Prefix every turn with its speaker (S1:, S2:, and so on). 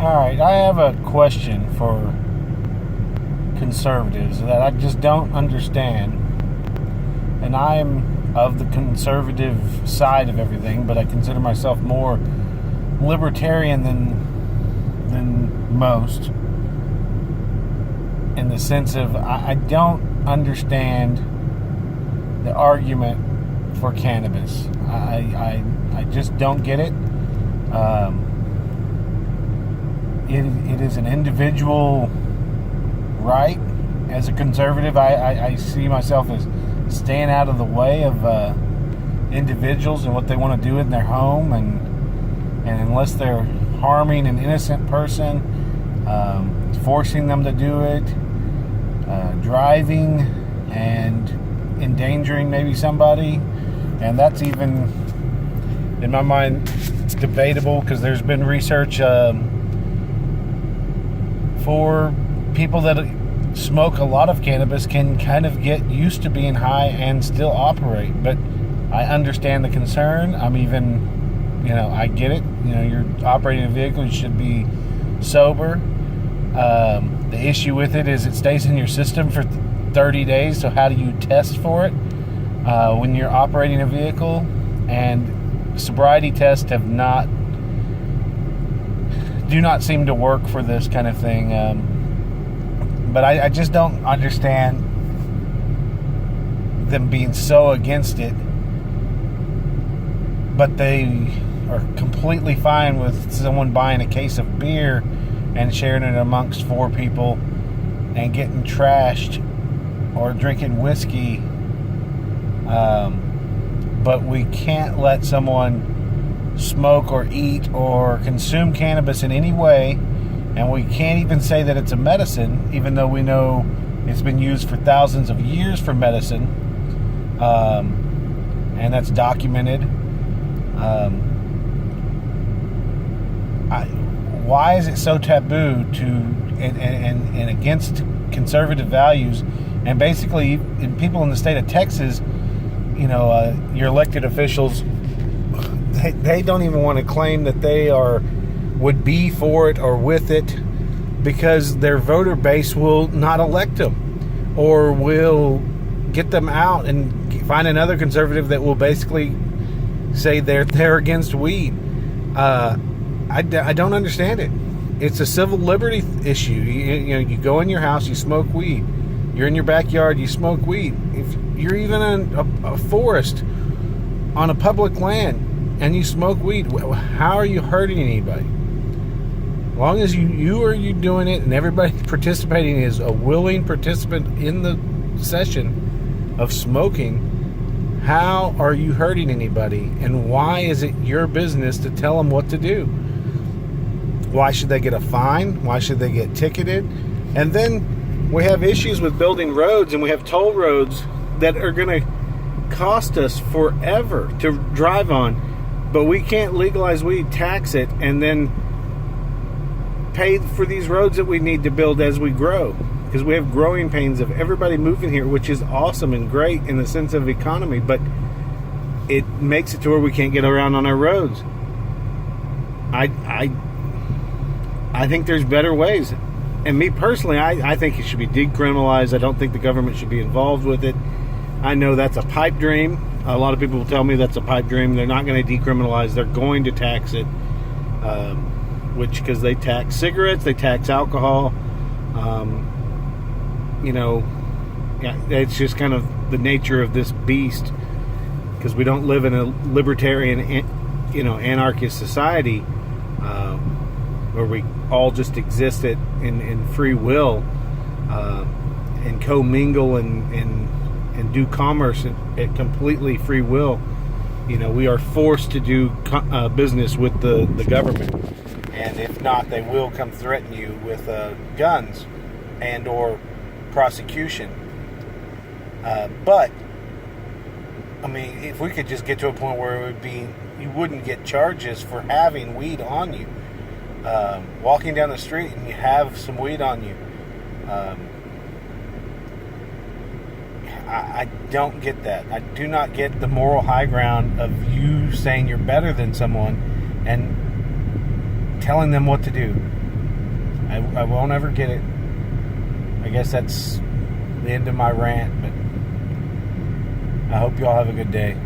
S1: All right, I have a question for conservatives that I just don't understand. And I'm of the conservative side of everything, but I consider myself more libertarian than most, in the sense of I don't understand the argument for cannabis. I just don't get it. It is an individual right. As a conservative, I see myself as staying out of the way of individuals and what they want to do in their home, and unless they're harming an innocent person, forcing them to do it, driving and endangering maybe somebody, and that's even, in my mind, it's debatable, because there's been research for people that smoke a lot of cannabis can kind of get used to being high and still operate. But I understand the concern. I'm even, I get it. You're operating a vehicle, you should be sober. The issue with it is it stays in your system for 30 days. So how do you test for it when you're operating a vehicle? And sobriety tests do not seem to work for this kind of thing. But I just don't understand them being so against it, but they are completely fine with someone buying a case of beer and sharing it amongst 4 people and getting trashed, or drinking whiskey. But we can't let someone smoke or eat or consume cannabis in any way, and we can't even say that it's a medicine, even though we know it's been used for thousands of years for medicine, and that's documented. Why is it so taboo and against conservative values? And basically, people in the state of Texas, your elected officials, they don't even want to claim that they would be for it or with it, because their voter base will not elect them, or will get them out and find another conservative that will basically say they're against weed. I don't understand it. It's a civil liberty issue. You go in your house, you smoke weed. You're in your backyard, you smoke weed. If you're even in a forest on a public land and you smoke weed, how are you hurting anybody? As long as you are doing it and everybody participating is a willing participant in the session of smoking, how are you hurting anybody? And why is it your business to tell them what to do? Why should they get a fine? Why should they get ticketed? And then we have issues with building roads, and we have toll roads that are going to cost us forever to drive on, but we can't legalize weed, tax it, and then pay for these roads that we need to build as we grow, because we have growing pains of everybody moving here, which is awesome and great in the sense of economy, but it makes it to where we can't get around on our roads. I think there's better ways. And me personally, I think it should be decriminalized. I don't think the government should be involved with it. I know that's a pipe dream. A lot of people will tell me that's a pipe dream. They're not going to decriminalize. They're going to tax it, because they tax cigarettes, they tax alcohol. It's just kind of the nature of this beast, because we don't live in a libertarian, anarchist society where we all just exist in free will and commingle and do commerce at completely free will. We are forced to do business with the government, and if not, they will come threaten you with guns and or prosecution. But I mean, if we could just get to a point where you wouldn't get charges for having weed on you. Walking down the street and you have some weed on you. I don't get that. I do not get the moral high ground of you saying you're better than someone and telling them what to do. I won't ever get it. I guess that's the end of my rant, but I hope you all have a good day.